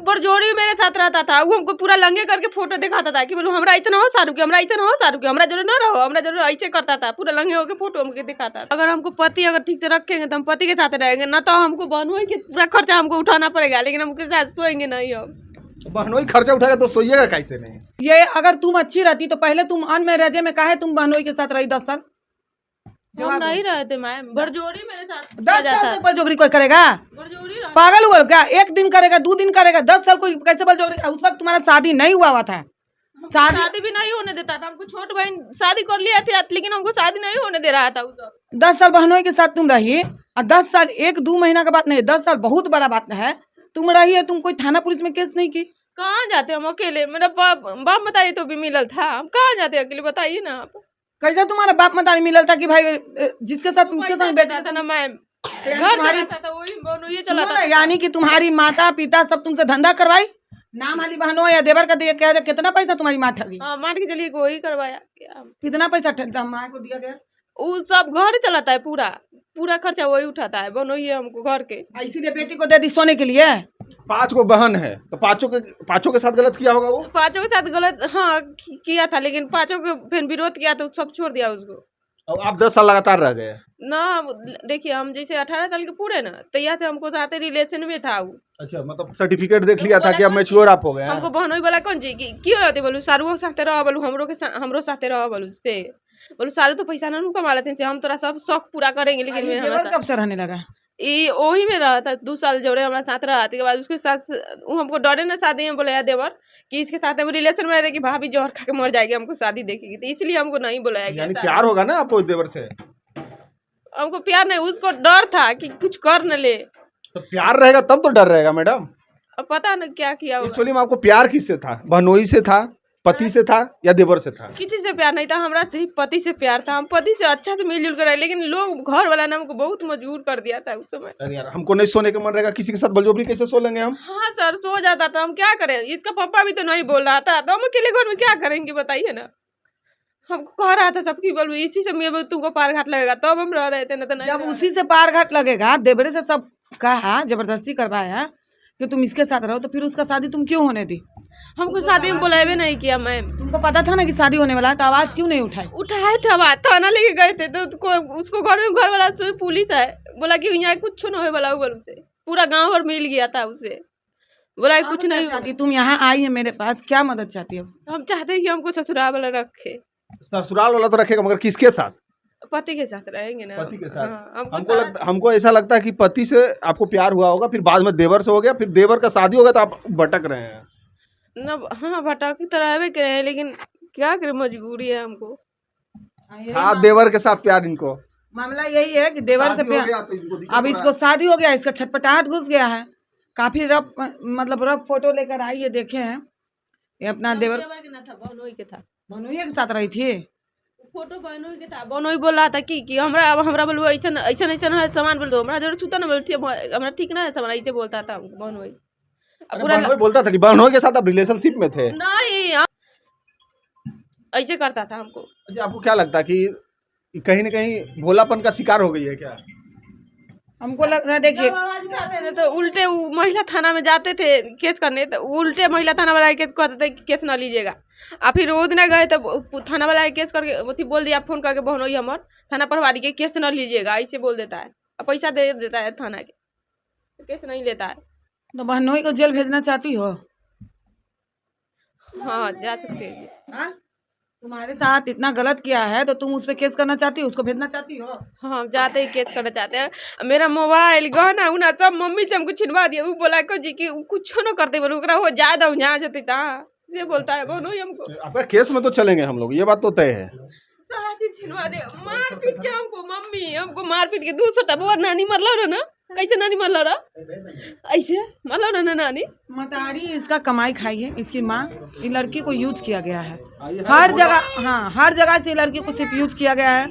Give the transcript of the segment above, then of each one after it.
बरजोरी मेरे साथ रहता था, वो हमको पूरा लंगे करके फोटो दिखाता था कि बोलो हमरा इतना हो शाहरुख के, हमरा इतना हो शाहरुख के, हमरा जरूर न रहो, हमरा जरूर ऐसे करता था, पूरा लंगे होकर फोटो हमको दिखाता था। अगर हमको पति अगर ठीक से रखेंगे तो हम पति के साथ रहेंगे, ना तो हमको बहनोई के पूरा खर्चा हमको उठाना पड़ेगा, लेकिन हम उसके साथ सोएंगे नहीं। हम बहनोई खर्चा उठाएगा तो सोइएगा कैसे नहीं? ये अगर तुम अच्छी रहती तो पहले तुम अनमैरिज में काहे तुम बहनोई के साथ रही 10 साल? हम नहीं रहे थे मैम, बरजोरी मेरे साथ 10 साल से बलजोगरी कोई करेगा? बरजोरी पागल हुआ क्या? 1 दिन करेगा, 2 दिन करेगा, 10 साल कोई कैसे बलजोगरी? उस वक्त तुम्हारा शादी नहीं हुआ था। शादी भी नहीं होने देता था हमको। छोट बहन शादी कर लिया था, लेकिन हमको शादी नहीं होने दे रहा था। 10 साल बहनोई के साथ तुम रही, और 10 साल 1-2 महीना का बात नहीं, 10 साल बहुत बड़ा बात है। तुम रही है, तुम कोई थाना पुलिस में केस नहीं की? कहाँ जाते हम अकेले? मेरा बाप बताइए तो भी मिलल था, हम कहाँ जाते अकेले बताइए ना आप। कैसा तुम्हारा बाप मतारी मिलल था कि भाई जिसके साथ उसके संग बैठा था ना मैम, घर चलाता था वही बहनोई चलाता था। यानी कि तुम्हारी माता पिता सब तुमसे धंधा करवाई, नाम वाली बहनों या देवर का दिया क्या? कितना पैसा तुम्हारी माँ ठगी? हाँ मान के चलिए वही करवाया। कितना पैसा माँ को दिया गया? वो सब घर चलाता है, पूरा खर्चा वही उठाता है, बहनोई है हमको घर के। इसीलिए बेटी को दे दी सोने के लिए। 5 गो बहन है तो पांचों के साथ गलत किया होगा वो? 5 के साथ गलत हाँ किया था, लेकिन 5 को फिर विरोध किया तो सब छोड़ दिया उसको। और आप 10 साल लगातार रह गए ना। देखिए हम जैसे 18 साल के पूरे ना तैयार थे, हमको साथ रिलेशन में था वो। अच्छा, मतलब सर्टिफिकेट देख लिया था कि अब मैच्योर आप हो गए हैं? हमको बहनोई वाला कौन जी क्यों होते बोलू सारू साथे रहो, बोलू हमरो साथे रहो, बोलू से बोलू सारू तो पैसा ना कमा लेते हैं, हम तोरा सब शौक पूरा करेंगे। लेकिन कब से रहने लगा? ये वही में रहा था 2 साल जोड़े हमारे साथ रहा। के बाद उसके साथ वो हमको डरे ना शादी में बोला देवर कि इसके साथ हम रिलेशन में रहे कि भाभी जोहर खा के मर जाएगी, हमको शादी देखेगी, तो इसलिए हमको नहीं बुलाया गया। प्यार होगा ना आपको देवर से? हमको प्यार नहीं, उसको डर था कि कुछ कर न ले। तो प्यार रहेगा तब तो डर रहेगा मैडम। अब पता न क्या किया। एक्चुअली में आपको प्यार किससे था? बहनोई से था, पति से था या देवर से था? किसी से प्यार नहीं था, हमरा सिर्फ पति से प्यार था। हम पति से अच्छा से मिलजुल कर रहे, लेकिन लोग घर वाला ने हमको बहुत मजबूर कर दिया था उस समय। अरे यार, हमको नहीं सोने का मन रहेगा, किसी के साथ बलजबरी कैसे सो लेंगे हम? हाँ सर, सो जाता था, हम क्या करें? इसका पापा भी तो नहीं बोल रहा था, तो हम अकेले घर में क्या करेंगे बताइए ना। हमको कह रहा था सबकी बोलू इसी से मैं तुमको पार घाट लगेगा, तब हम रह रहे थे, ना तो नहीं। जब उसी से पार घाट लगेगा, देवरे से सब कहा, जबरदस्ती करवाया कि तुम इसके साथ रहो, तो फिर उसका शादी तुम क्यों होने दी? हमको शादी में बुलाए नहीं किया मैम। तुमको पता था ना कि शादी होने वाला है, तो आवाज क्यों नहीं उठाई? उठाए थे, आवाज थाना लेके गए थे, तो उसको घर वाला पुलिस है बोला कि यहाँ कुछ न होने वाला, पूरा गाँव भर मिल गया था उसे, बोला कुछ नहीं चाहती। तुम यहाँ आई है मेरे पास, क्या मदद चाहती हो? हम चाहते हैं कि हमको ससुराल वाला रखे। ससुराल वाला तो रखेगा, मगर किसके साथ? पति के साथ रहेंगे ना। पति के साथ। हाँ, हमको ऐसा लगता है कि पति से आपको प्यार हुआ होगा, फिर बाद में देवर से हो गया, फिर देवर का शादी हो गया, तो आप भटक रहे हैं ना। हाँ भटक की तरह भी करे हैं, लेकिन क्या करें, मजबूरी है हमको। हाँ, देवर के साथ प्यार। इनको मामला यही है कि देवर से प्यार, अब इसको शादी हो गया, इसका छटपटाहट घुस गया है। काफी रफ, मतलब रफ फोटो लेकर आई है, देखे हैं ये अपना देवर बहनोई के था, बहनोई के साथ रही थी। फोटो बहनोई के था। बहनोई बोल रहा था कि हमरा बोलू ऐसा है सामान बोल दो, हमरा जरूर छूता ना बोल, हमरा ठीक ना है सामान, ऐसे बोलता था बहनोई। बहनोई बोलता था कि बहनोई के साथ आप रिलेशनशिप में थे? नहीं, ऐसे करता था हमको। अच्छा, आपको क्या लगता है कि कहीं न कहीं भोलापन का शिकार हो गई है क्या? हमको लगता है, देखिए आवाज उठाते थे तो उल्टे महिला थाना में जाते थे केस करने, तो उल्टे महिला थाना वाला के कहते थे कि केस ना लीजिएगा। और फिर वो दिन गए तो थाना वाला केस करके बोल दिया, फोन करके बहनोई हमार थाना प्रभारी के केस ना लीजिएगा, ऐसे बोल देता है, और पैसा दे देता है थाना के, केस नहीं लेता है। तो बहनोई को जेल भेजना चाहती हो? हाँ जा सकते हैं। तुम्हारे साथ इतना गलत किया है तो तुम उस पर केस करना चाहती हो, उसको भेजना चाहती हो? हाँ जाते ही केस करना चाहते हैं। मेरा मोबाइल गहना उना सब मम्मी से हमको छिनवा दिया। वो बोला को जी कि कुछ न करते बोलो हो ज्यादा यहाँ जाते से बोलता है बहनोई हमको। आपका केस में तो चलेंगे हम लोग, ये बात तो तय है। सारा चीज छिनवा दे, मार पीट के हमको, मम्मी हमको मार पीट के 200 टबुआ नानी मरलो ना, कैसे नानी मरलो ना, ऐसे मरलो ना नानी। मटारी इसका कमाई खाई है, इसकी माँ। ये लड़की को यूज किया गया है हर जगह। हाँ, हर जगह से लड़की को सिर्फ यूज किया गया है,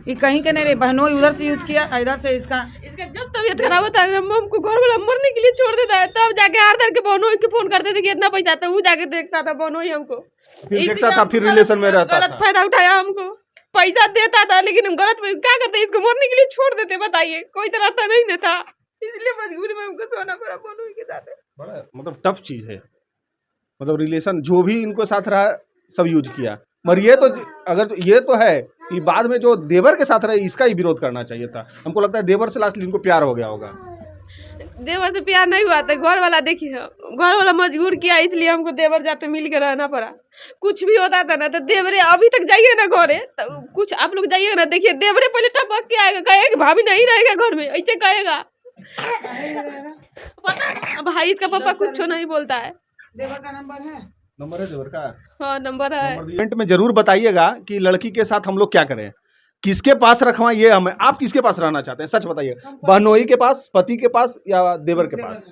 ये कहीं के नहीं रहे। बहनोई उधर से यूज किया, इधर से इसका जब तबीयत खराब होता है हमको घर वाला मरने के लिए छोड़ देता है, तब जाके हर दर के बहनोई के फोन करते थे कि इतना पैसा था, वो जाके देखता था बहनोई हमको, फिर देखता था, फिर रिलेशन में रहता था। गलत फायदा उठाया, हमको पैसा देता था, लेकिन हम गलत क्या करते, इसको मरने के लिए छोड़ देते। बताइए, कोई तरह नहीं था। इसलिए मजबूरी में हमको सोना पड़ा बनोई के साथ। बड़ा मतलब टफ चीज है, मतलब रिलेशन जो भी इनको साथ रहा सब यूज किया, मगर ये तो अगर ये तो है कि बाद में जो देवर के साथ रहे इसका ही विरोध करना चाहिए था। हमको लगता है देवर से लास्ट इनको प्यार हो गया होगा। देवर से प्यार नहीं हुआ था, घर वाला देखिए, घर वाला मजबूर किया, इसलिए हमको देवर जाते मिल के रहना पड़ा। कुछ भी होता था ना तो देवरे, अभी तक जाइए ना घरे तो कुछ आप लोग जाइएगा ना, देखिए देवरे पहले टपक के आएगा, कहेगा कि भाभी नहीं रहेगा घर में, ऐसे कहेगा। पता भाई इसका पापा कुछ नहीं बोलता है। देवर का नंबर है देवर का? हाँ नंबर है। कमेंट में जरूर बताइएगा कि लड़की के साथ हम लोग क्या करें, किसके पास रखवाएं ये हमें। आप किसके पास रहना चाहते हैं, सच बताइए। बहनोई के पास, पति के पास, या देवर के पास?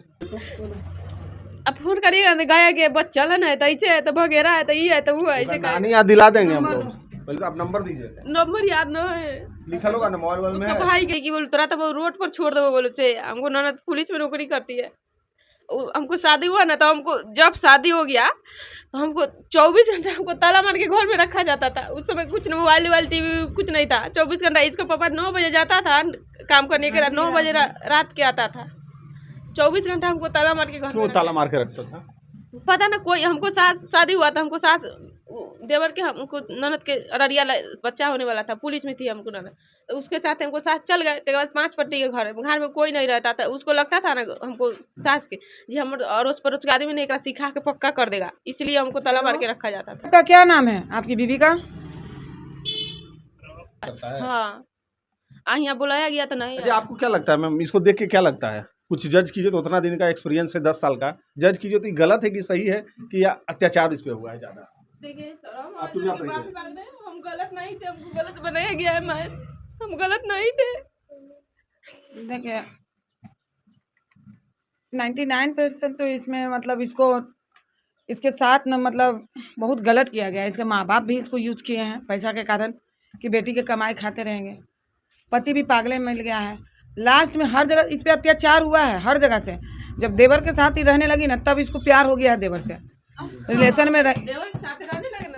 अब फोन करिएगा ना, गाया के बच्चा है तो ऐसे है तो भगेरा है तो ये है तो वो है, ऐसे नानी याद दिला देंगे हम लोग। पहले आप नंबर दीजिए। नंबर याद न है, लिखा होगा ना मोबाइल में। उसका भाई के कि बोल तुरंत वो रोड पर छोड़ दो, बोलो से हमको ननद पुलिस में नौकरी करती है। हमको शादी हुआ ना तो हमको जब शादी हो गया तो हमको 24 घंटा हमको ताला मार के घर में रखा जाता था। उस समय कुछ मोबाइल वाइल टीवी कुछ नहीं था। 24 घंटा इसका पापा 9 बजे जाता था काम करने के, 9 बजे रात के आता था। 24 घंटा हमको ताला मार के घर क्यों में ताला मार के रखता था? पता ना, कोई हमको सास शादी हुआ था, हमको सास देवर के हमको ननद के अररिया बच्चा होने वाला था, पुलिस में थी हमको ननद, तो उसके साथ हमको सास चल गए। उसके बाद 5 पट्टी के घर में कोई नहीं रहता था। उसको लगता था ना हमको सास के जी हम अड़ोस पड़ोस के आदमी ने एक सिखा के पक्का कर देगा, इसलिए हमको ताला मार के रखा जाता था। आपका क्या नाम है आपकी बीवी का? हाँ यहाँ बुलाया गया तो नहीं। अच्छा, आपको क्या लगता है मैम, इसको देख के क्या लगता है? कुछ जज कीजिए तो, उतना दिन का एक्सपीरियंस है 10 साल का, जज कीजिए तो ये गलत है कि सही है कि या अत्याचार इस पे हुआ है ज्यादा? देखिए सर, आप तो आप हम गलत नहीं थे, हमको गलत बनाया गया है मैम, हम गलत नहीं थे। देखिए 99% तो इसमें मतलब इसके साथ न मतलब बहुत गलत किया गया है। इसके माँ बाप भी इसको यूज किए हैं पैसा के कारण कि बेटी के कमाई खाते रहेंगे। पति भी पागले मिल गया है। लास्ट में हर जगह इस पे अत्याचार हुआ है, हर जगह से। जब देवर के साथ ही रहने लगी ना तब इसको प्यार हो गया है देवर से, रिलेशन में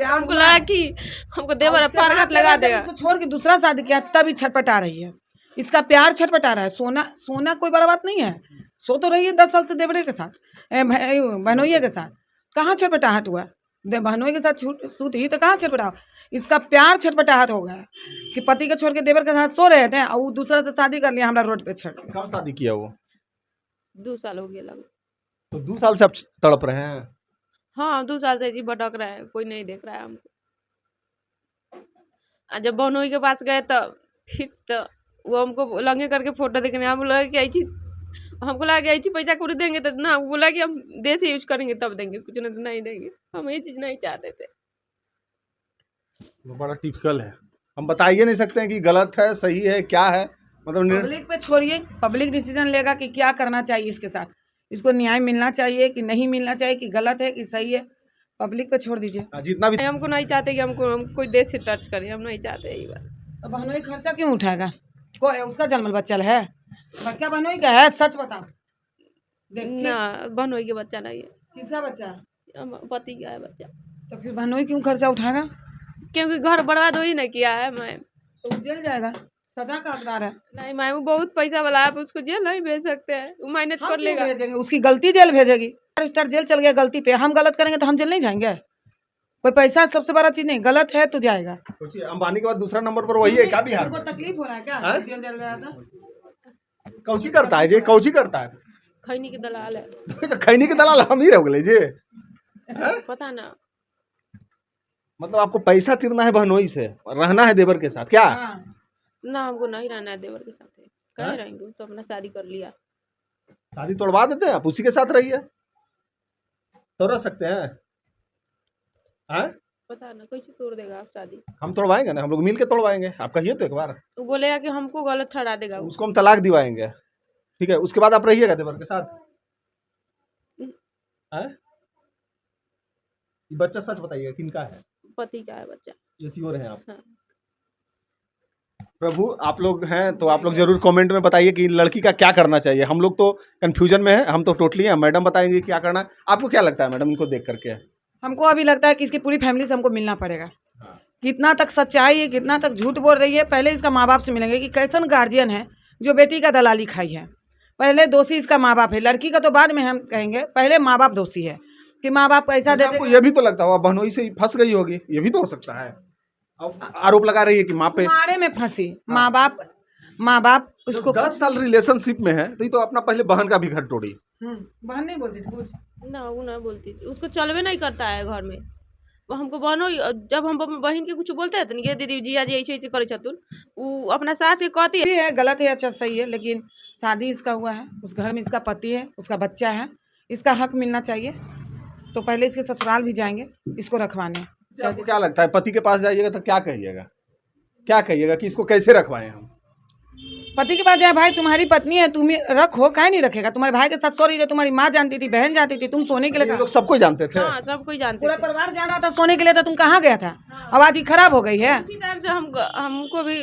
हमको लगा कि हमको देवर पार घाट लगा देगा। उसको छोड़ के दूसरा शादी किया तब ही छटपटा रही है। इसका प्यार छटपटा रहा है। सोना कोई बड़ा बात नहीं है, सो तो रही है 10 साल से देवरे के साथ, बहनोइये के साथ। कहाँ छटपटाहट हुआ? बहनोई के साथ सूत ही तो कहाँ छटपटा। इसका प्यार छटपटाहट हो गया कि पति के छोड़ के देवर के साथ सो रहे थे और वो दूसरा से शादी कर लिया, हमारा रोड पे छड़। कब शादी किया वो? 2 साल हो गया लग। तो 2 साल से आप तड़प रहे हैं? हाँ 2 साल से जी भटक रहा है, कोई नहीं देख रहा है हमको। जब बहनोई के पास गए तो फिर तो वो हमको लंगे करके फोटो देखने, हम लगा कि ऐसी हमको लगा कि ऐसी पैसा कुछ देंगे तो ना, वो बोला कि हम देसी यूज करेंगे तब देंगे, कुछ नहीं तो नहीं देंगे। हम ये चीज़ नहीं चाहते थे। वो बड़ा टिपिकल है, हम बता ही नहीं सकते हैं कि गलत है सही है क्या है, मतलब पब्लिक पे छोड़िए, पब्लिक डिसीजन लेगा कि क्या करना चाहिए इसके साथ। इसको न्याय मिलना चाहिए कि नहीं मिलना चाहिए, कि गलत है कि सही है, पब्लिक पे छोड़ दीजिए। जितना भी हमको नहीं चाहते कि हम कोई देश से टच करें, हम नहीं चाहते यही बात। तो बहनोई खर्चा क्यों उठाएगा? कोई उसका जन्मल बच्चा है, बच्चा बहनोई का है, सच बताओ। ना बहनोई के बच्चा नहीं है। किसका बच्चा? पति का है बच्चा। तो फिर बहनोई क्यों खर्चा उठाएगा? क्योंकि घर बर्बाद वही नहीं किया है मैम। तो जेल जाएगा, सजा का हकदार है। नहीं मैम वो बहुत पैसा वाला है, उसको जेल नहीं भेज सकते हैं, वो मैनेज कर लेगा। भेजेंगे, उसकी गलती जेल भेजेगी। स्टार जेल चल गया गलती पे, हम गलत करेंगे तो हम जेल नहीं जाएंगे? कोई पैसा सबसे बड़ा चीज नहीं, गलत है तो जाएगा। अंबानी के बाद दूसरा नंबर पर वही है क्या बिहार? उनको तकलीफ हो रहा है क्या? जेल जल गया था। कौची करता है जी, कौची करता है? खैनी के दलाल है। खैनी के दलाल हम ही रह गए जी। पता ना, मतलब आपको पैसा तिरना है बहनोई से, रहना है देवर के साथ क्या? ना हमको नहीं रहना है देवर के साथ, कहीं रहेंगे तो अपना शादी कर लिया। शादी तोड़वा देते हैं, आप उसी के साथ रहिए, तोड़ सकते हैं। पता ना कैसे तोड़ देगा आप शादी? हम तोड़वाएंगे ना, हम लोग मिल के तोड़वाएंगे। आप कहिए तो एक बार। वो बोलेगा कि हमको गलत ठहरा देगा, उसको हम तलाक दिवाएंगे, ठीक है? उसके बाद आप रहिएगा देवर के साथ। ये बच्चा सच बताइए किनका है? पति का है बच्चा। ये श्योर हैं आप? हाँ। प्रभु आप लोग हैं तो आप लोग जरूर कमेंट में बताइए कि लड़की का क्या करना चाहिए। हम लोग तो कंफ्यूजन में है, हम तो टोटली हैं। मैडम बताएंगे क्या करना है। आपको क्या लगता है मैडम इनको देख करके? हमको अभी लगता है कि इसकी पूरी फैमिली से हमको मिलना पड़ेगा। कितना तक सच्चाई है, कितना तक झूठ बोल रही है, पहले इसका माँ बाप से मिलेंगे कि कैसन गार्जियन है जो बेटी का दलाली खाई है। पहले दोषी इसका माँ बाप है, लड़की का तो बाद में हम कहेंगे, पहले माँ बाप दोषी है कि माँ बाप पैसा देते। आपको ये भी तो लगता होगा बहनोई से ही फंस गई होगी, ये भी तो हो सकता है। अब आरोप लगा रही है कि माँ पे मारे में फंसी माँ बाप उसको 10 साल रिलेशनशिप में है, तो ये तो अपना पहले बहन का भी घर तोड़ी। बहन नहीं बोलती थी कुछ, ना वो ना बोलती थी, उसको चलवे नहीं करता है घर में। वो हमको बहनों जब हम अपन बहन के कुछ बोलते हैं तो ये दीदी जिया जी ऐसे ऐसे करे छतुन, वो अपना सास के कहती है। भी है गलत है अच्छा सही है, लेकिन शादी इसका हुआ है, उस घर में इसका पति है, उसका बच्चा है, इसका हक मिलना चाहिए। तो पहले इसके ससुराल भी जाएंगे इसको रखवाने। आपको क्या लगता है पति के पास जाइएगा तो क्या कहिएगा, क्या कहिएगा कि इसको कैसे रखवाएं हम? पति के पास जाए, भाई तुम्हारी पत्नी है, तुम रखो, काहे नहीं रखेगा? तुम्हारे भाई के साथ सो रही है, तुम्हारी माँ जानती थी, बहन जानती थी, तुम सोने के लिए ये लोग सबको जानते थे। हाँ सब कोई जानते पूरा थे। परिवार जान रहा था सोने के लिए, तो तुम कहाँ गया था? अब आज ही खराब हो गई है। उसी टाइम से हमको भी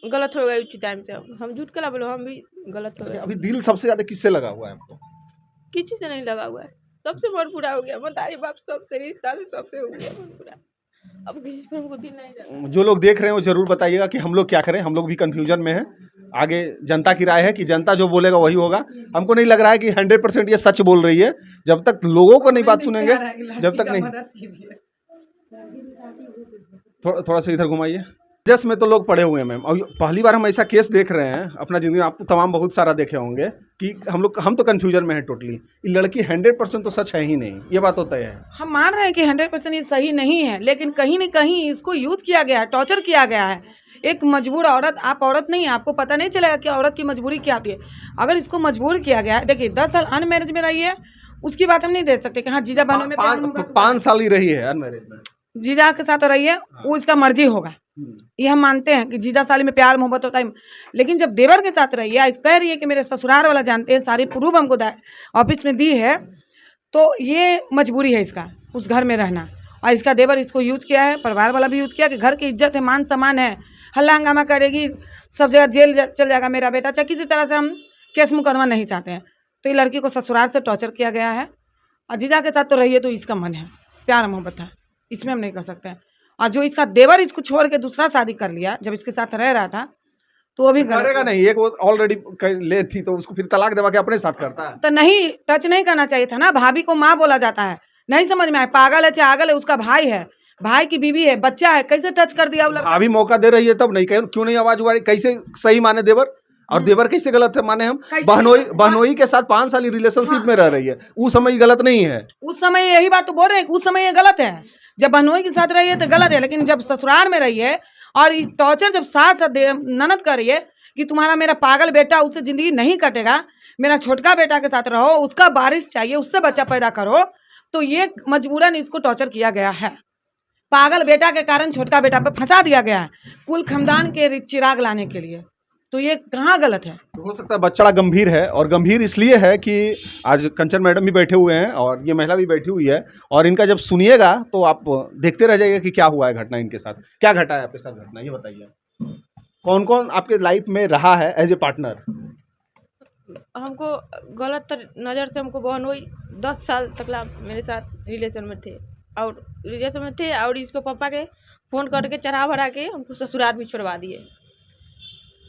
गलत हो गई, उसी टाइम से हम झूठ के बोलो, हम भी गलत हो गए। अभी दिल सबसे ज्यादा किससे लगा हुआ है आपको? किसी से नहीं लगा हुआ है, सबसे मन पूरा हो गया, मतारी बाप सबसे, रिश्ता से सबसे हो गया मन पूरा। अब किसी पर हमको दिल नहीं जाता। जो लोग देख रहे हैं वो जरूर बताइएगा कि हम लोग क्या करें, हम लोग भी कंफ्यूजन में हैं। आगे जनता की राय है कि जनता जो बोलेगा वही होगा। हमको नहीं लग रहा है कि 100% ये सच बोल रही है। जब तक लोगों को नहीं बात सुनेंगे, जब तक नहीं। थोड़ा सा इधर घुमाइए। जस में तो लोग पड़े हुए हैं मैम। अब पहली बार हम ऐसा केस देख रहे हैं अपना जिंदगी में, आप तो तमाम बहुत सारा देखे होंगे कि हम तो कंफ्यूजन में है टोटली। ये लड़की 100% तो सच है ही नहीं, ये बात तो तय है। हम मान रहे हैं कि 100% ये सही नहीं है, लेकिन कहीं न कहीं इसको यूज किया गया है, टॉर्चर किया गया है। एक मजबूर औरत, आप औरत नहीं है, आपको पता नहीं चलेगा कि औरत की मजबूरी क्या होती है। अगर इसको मजबूर किया गया है, देखिए 10 साल अनमैरिज में रही है, उसकी बात हम नहीं दे सकते कि हाँ जीजा बहनों में 5 साल ही रही है अनमैरिज में, जीजा के साथ रही है, वो इसका मर्जी होगा, ये हम मानते हैं कि जीजा साली में प्यार मोहब्बत होता है। लेकिन जब देवर के साथ रही है, कह रही है कि मेरे ससुराल वाला जानते हैं, सारी प्रूफ हमको ऑफिस में दी है, तो ये मजबूरी है इसका उस घर में रहना। और इसका देवर इसको यूज किया है, परिवार वाला भी यूज किया कि घर की इज्जत है, मान सम्मान है, हल्ला हंगामा करेगी, सब जगह जेल चल जाएगा मेरा बेटा, चाहे किसी तरह से हम केस मुकदमा नहीं चाहते हैं। तो ये लड़की को ससुराल से टॉर्चर किया गया है, और जीजा के साथ तो रही है, तो इसका मन है, प्यार मोहब्बत है, इसमें हम नहीं कर सकते हैं। और जो इसका देवर इसको छोड़ के दूसरा शादी कर लिया जब इसके साथ रह रहा था, तो वो भी करेगा नहीं। एक वो ऑलरेडी ले थी तो उसको फिर तलाक देवा के अपने साथ करता है, तो नहीं, टच नहीं करना चाहिए था ना। भाभी को माँ बोला जाता है, नहीं समझ में आए, पागल है चाहे आगल है, उसका भाई है, भाई की बीवी है, बच्चा है, कैसे टच कर दिया? अभी मौका दे रही है तब नहीं, क्यों नहीं आवाज उड़ा रही? कैसे सही माने देवर और देवर कैसे गलत है माने हम? बहनोई के साथ 5 साल रिलेशनशिप में रह रही है, उस समय गलत नहीं है। उस समय यही बात तो बोल रहे हैं कि उस समय ये गलत है, जब बहनोई के साथ रही है तो गलत है। लेकिन जब ससुराल में रही है और टॉर्चर जब सास ननद कर रही है कि तुम्हारा मेरा पागल बेटा, उससे जिंदगी नहीं कटेगा, मेरा छोटका बेटा के साथ रहो, उसका बारिश चाहिए, उससे बच्चा पैदा करो, तो ये मजबूरन इसको टॉर्चर किया गया है। पागल बेटा के कारण छोटका बेटा पे फंसा दिया गया है, कुल खानदान के चिराग लाने के लिए। तो ये कहाँ गलत है? तो हो सकता है बच्चा गंभीर है, और गंभीर इसलिए है कि आज कंचन मैडम भी बैठे हुए हैं और ये महिला भी बैठी हुई है, और इनका जब सुनिएगा तो आप देखते रह जाइएगा कि क्या हुआ है घटना इनके साथ, क्या घटा है आपके साथ घटना, ये बताइए। कौन कौन आपके लाइफ में रहा है एज ए पार्टनर? हमको गलत नज़र से हमको बहन हुई, 10 साल तक मेरे साथ रिलेशन में थे, और इसको पापा के फ़ोन करके चढ़ा भरा के हमको ससुराल भी छोड़वा दिए।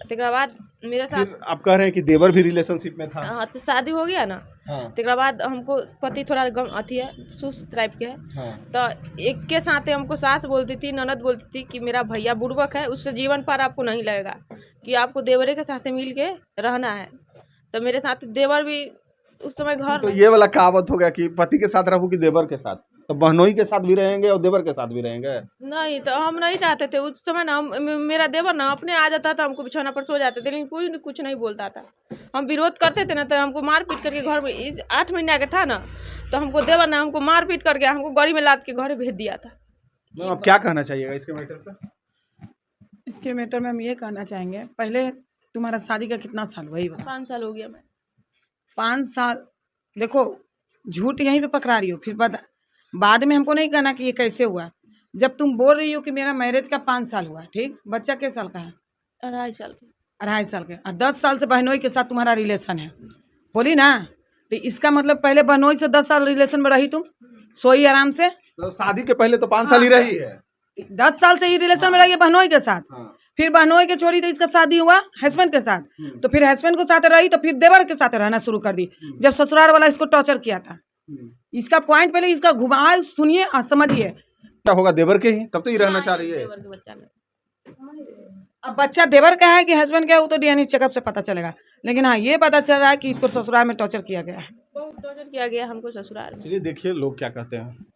तेकरा बाद मेरे साथ आप कह रहे हैं कि देवर भी रिलेशनशिप में था? हाँ, तो शादी हो गया ना। हाँ। तेकरा बाद हमको पति थोड़ा अथी है, सुस्त टाइप के है। हाँ। तो एक के साथ हमको सास बोलती थी, ननद बोलती थी कि मेरा भैया बुड़बक है, उससे जीवन पार आपको नहीं लगेगा, कि आपको देवरे के साथ मिल के रहना है। तो मेरे साथ देवर भी उस समय घर, तो ये वाला कहावत हो गया कि पति के साथ रहूं कि देवर के साथ, तो बहनोई के साथ भी रहेंगे और देवर के साथ भी रहेंगे? नहीं, तो हम नहीं चाहते थे उस समय ना। मेरा देवर ना अपने आ जाता था, हमको बिछौना पर सो जाते थे, लेकिन कोई कुछ नहीं बोलता था। हम विरोध करते थे ना, तो हमको मार पीट करके घर में 8 महीना का था ना, तो हमको देवर ना हमको मार पीट करके हमको गाड़ी में लाद के घर भेज दिया था। आप क्या कहना चाहिएगा इसके मैटर पर? इसके मैटर में हम ये कहना चाहेंगे, पहले तुम्हारा शादी का कितना साल हुआ? 5 साल हो गया। मैं 5 साल, देखो झूठ यहीं पे पकड़ा रही हो, फिर बाद में हमको नहीं कहना कि ये कैसे हुआ। जब तुम बोल रही हो कि मेरा मैरिज का 5 साल हुआ, ठीक, बच्चा किस साल का है? 2.5 साल के। 2.5 साल के, और 10 साल से बहनोई के साथ तुम्हारा रिलेशन है, बोली ना? तो इसका मतलब पहले बहनोई से 10 साल रिलेशन में रही तुम, सोई आराम से। तो शादी के पहले तो 5 साल ही रही है। 10 साल से ही रिलेशन में रही है बहनोई के साथ। फिर बहनोई के छोड़ी तो इसका शादी हुआ हस्बैंड के साथ, तो फिर हस्बैंड के साथ रही तो फिर देवर के साथ रहना शुरू कर दी, जब ससुराल वाला इसको टॉर्चर किया था। इसका पॉइंट पहले इसका घुमाए सुनिए और समझिए। क्या होगा देवर के ही, तब तो ये रहना चाह रही है। देवर के बच्चा में अब बच्चा देवर का है कि हस्बैंड का है वो तो डीएनए चेकअप से पता चलेगा, लेकिन हाँ ये पता चल रहा है कि इसको ससुराल में टॉर्चर किया गया है। बहुत टॉर्चर किया गया हमको ससुराल में। चलिए देखिए लोग क्या कहते हैं।